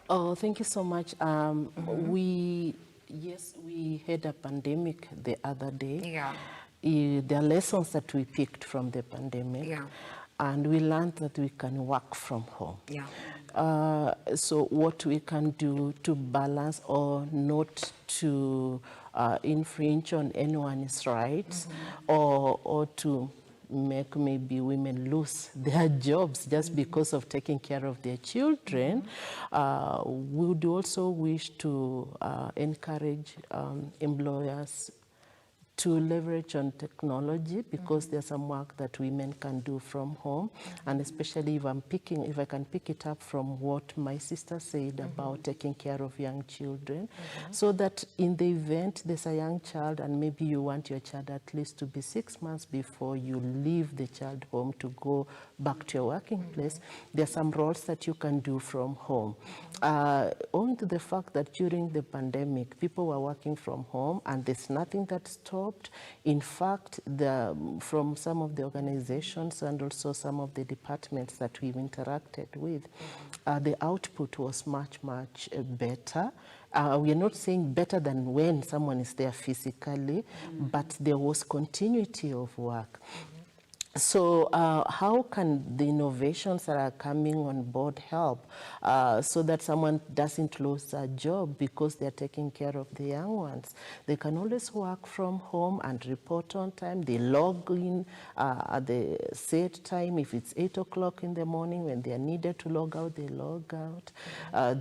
Oh, thank you so much. We had a pandemic the other day. Yeah. There are lessons that we picked from the pandemic. Yeah. And we learned that we can work from home. Yeah. So what we can do to balance or not to infringe on anyone's rights, or to make maybe women lose their jobs just because of taking care of their children, we would also wish to encourage employers to leverage on technology, because there's some work that women can do from home, and especially if I can pick it up from what my sister said about taking care of young children, so that in the event there's a young child and maybe you want your child at least to be 6 months before you leave the child home to go back to your working place, there's some roles that you can do from home. Owing to the fact that during the pandemic, people were working from home and there's nothing that stopped. In fact, from some of the organizations and also some of the departments that we've interacted with, the output was much, much better. We are not saying better than when someone is there physically, but there was continuity of work. So how can the innovations that are coming on board help so that someone doesn't lose a job because they're taking care of the young ones? They can always work from home and report on time. They log in at the set time. If it's 8 o'clock in the morning, when they are needed to log out, they log out.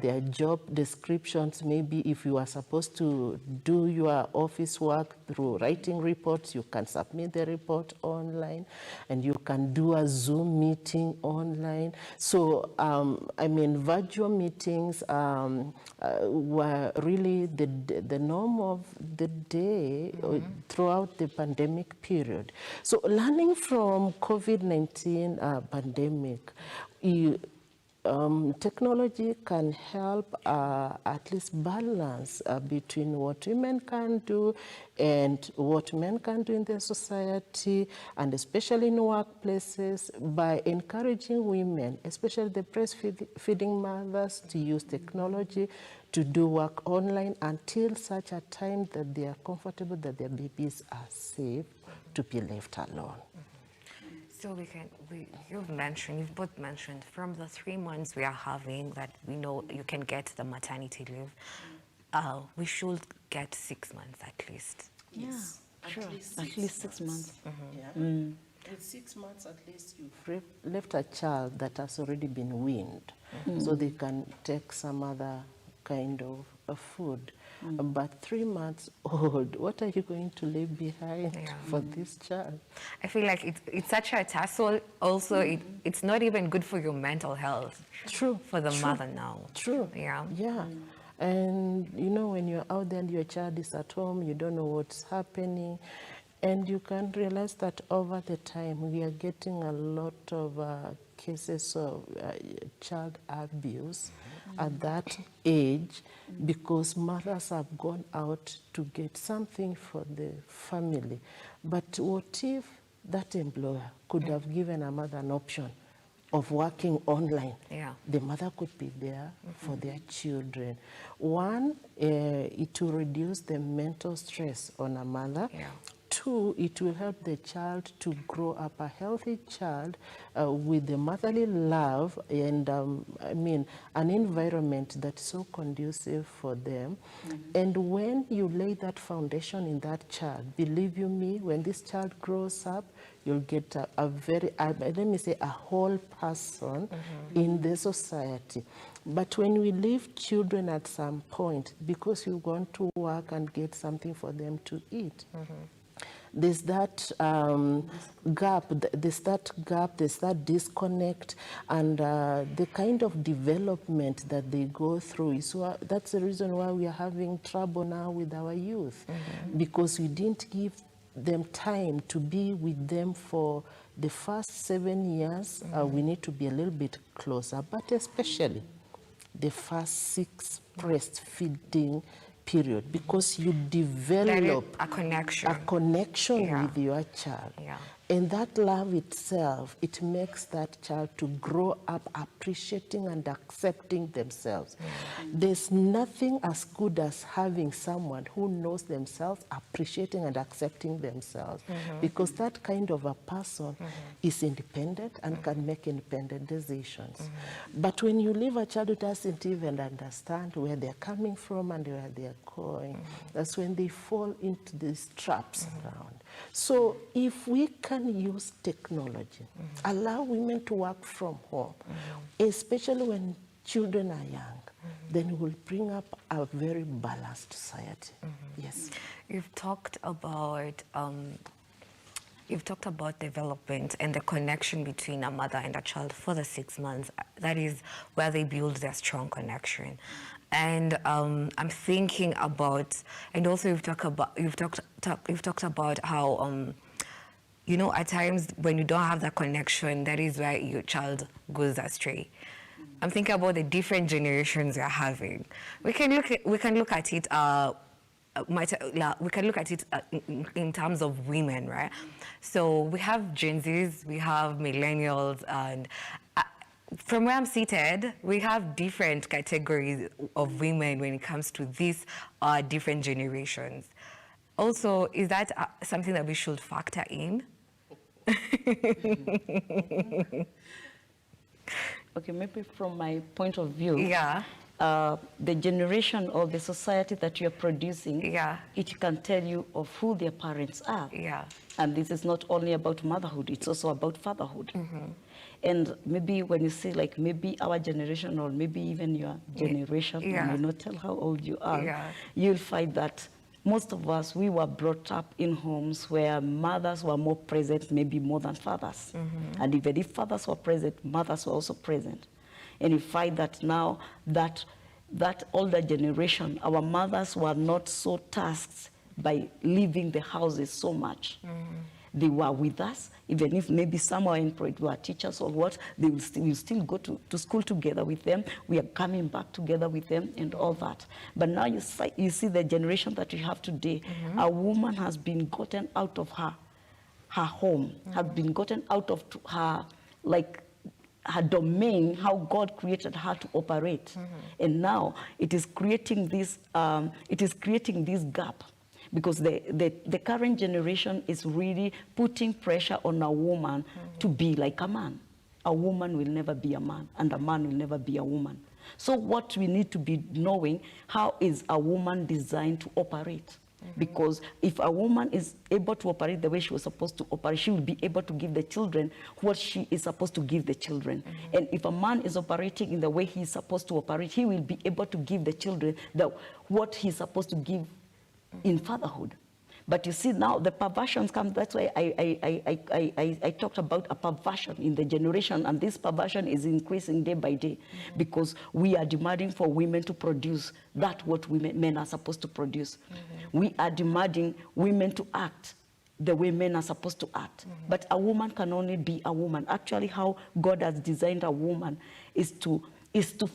Their job descriptions, maybe if you are supposed to do your office work through writing reports, you can submit the report online. And you can do a Zoom meeting online. So, virtual meetings were really the norm of the day throughout the pandemic period. So, learning from COVID-19 pandemic, technology can help at least balance between what women can do and what men can do in the society, and especially in workplaces, by encouraging women, especially the breastfeeding mothers, to use technology to do work online until such a time that they are comfortable that their babies are safe to be left alone. So you've both mentioned from the 3 months we are having that we know you can get the maternity leave, we should get 6 months at least. Yes. Sure. At least 6 months. With 6 months, at least you've left a child that has already been weaned, so they can take some other kind of food. But 3 months old, what are you going to leave behind for this child? I feel like it's such a tassel. Also, it's not even good for your mental health. True. For the mother now. True. Yeah. Yeah. And when you're out there and your child is at home, you don't know what's happening. And you can realize that over the time, we are getting a lot of cases of child abuse at that age, because mothers have gone out to get something for the family. But what if that employer could have given a mother an option of working online? The mother could be there for their children. One, it will reduce the mental stress on a mother. Two, it will help the child to grow up a healthy child with the motherly love and, an environment that's so conducive for them. And when you lay that foundation in that child, believe you me, when this child grows up, you'll get a very, let me say, a whole person in the society. But when we leave children at some point, because you want to work and get something for them to eat, there's that gap, there's that disconnect, and the kind of development that they go through. So that's the reason why we are having trouble now with our youth, because we didn't give them time to be with them for the first 7 years. We need to be a little bit closer, but especially the first 6 breastfeeding period, because you develop a connection with your child. And that love itself, it makes that child to grow up appreciating and accepting themselves. There's nothing as good as having someone who knows themselves, appreciating and accepting themselves, because that kind of a person is independent and can make independent decisions. But when you leave a child who doesn't even understand where they're coming from and where they're going, that's when they fall into these traps around. So if we can use technology, allow women to work from home, especially when children are young, then we will bring up a very balanced society. Yes. You've talked about development and the connection between a mother and a child for the 6 months. That is where they build their strong connection. And I'm thinking about, and also you've talked about how you know, at times when you don't have that connection, that is where your child goes astray. I'm thinking about the different generations we're having. We can look at it. We can look at it in terms of women, right? So we have Gen Zs, we have millennials, and from where I'm seated, we have different categories of women when it comes to these different generations. Also, is that something that we should factor in? Okay, maybe from my point of view, Yeah. The generation or the society that you're producing, Yeah. it can tell you of who their parents are. Yeah. And this is not only about motherhood, it's also about fatherhood. And maybe when you say like maybe our generation or maybe even your generation, Yeah. I may not tell how old you are, Yeah. you'll find that most of us, we were brought up in homes where mothers were more present, maybe more than fathers. And even if fathers were present, mothers were also present. And you find that now that older generation, our mothers were not so tasked by leaving the houses so much. They were with us, even if maybe some were employed, were teachers or what, they will still go to school together with them. We are coming back together with them and all that. But now you see the generation that we have today, a woman has been gotten out of her home, has been gotten out of her, like, her domain, how God created her to operate. And now it is creating this gap. Because the current generation is really putting pressure on a woman to be like a man. A woman will never be a man, and a man will never be a woman. So what we need to be knowing, how is a woman designed to operate? Because if a woman is able to operate the way she was supposed to operate, she will be able to give the children what she is supposed to give the children. And if a man is operating in the way he is supposed to operate, he will be able to give the children what he's supposed to give in fatherhood. But you see now the perversions come. That's why I talked about a perversion in the generation, and this perversion is increasing day by day because we are demanding for women to produce what men are supposed to produce. We are demanding women to act the way men are supposed to act. But a woman can only be a woman. Actually, how God has designed a woman is to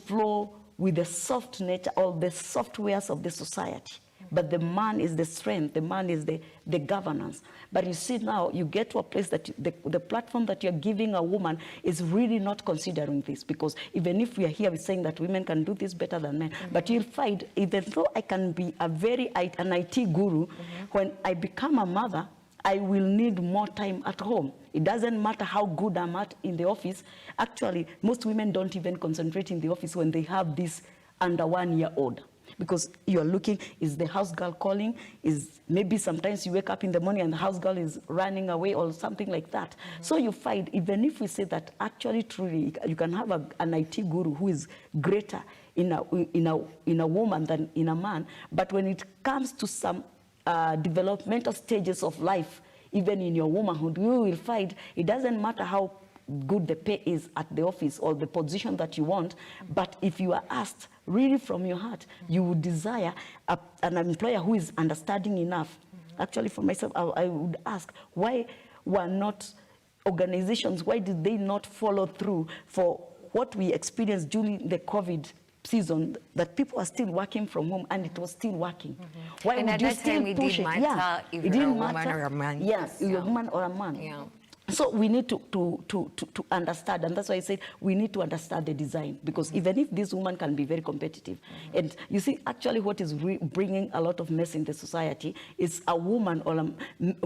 flow with the soft nature or the softwares of the society. But the man is the strength, the man is the governance. But you see now, you get to a place that the platform that you're giving a woman is really not considering this. Because even if we are here, we're saying that women can do this better than men. But you'll find, even though I can be an IT guru, when I become a mother, I will need more time at home. It doesn't matter how good I'm at in the office. Actually, most women don't even concentrate in the office when they have this under 1 year old. Because you're looking, is the house girl calling? Is maybe sometimes you wake up in the morning and the house girl is running away or something like that. So you find, even if we say that actually truly you can have an IT guru who is greater in a woman than in a man, but when it comes to some developmental stages of life, even in your womanhood, you will find it doesn't matter how good the pay is at the office or the position that you want, but if you are asked really from your heart, you would desire an employer who is understanding enough. Actually, for myself, I would ask, why were not organizations, why did they not follow through for what we experienced during the COVID season, that people are still working from home and it was still working? Why And would at you that still time, it push didn't it? matter if it you're a didn't woman matter. or a man. Yes, you're a woman or a man. Yeah. So we need to understand, and that's why I said we need to understand the design, because even if this woman can be very competitive, and you see, actually what is bringing a lot of mess in the society is a woman or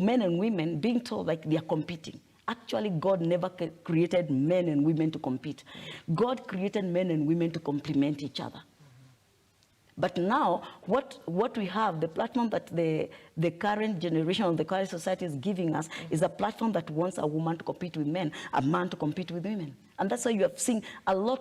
men and women being told like they are competing. Actually, God never created men and women to compete. God created men and women to complement each other. But now, what we have, the platform that the current generation of the current society is giving us is a platform that wants a woman to compete with men, a man to compete with women. And that's why you have seen a lot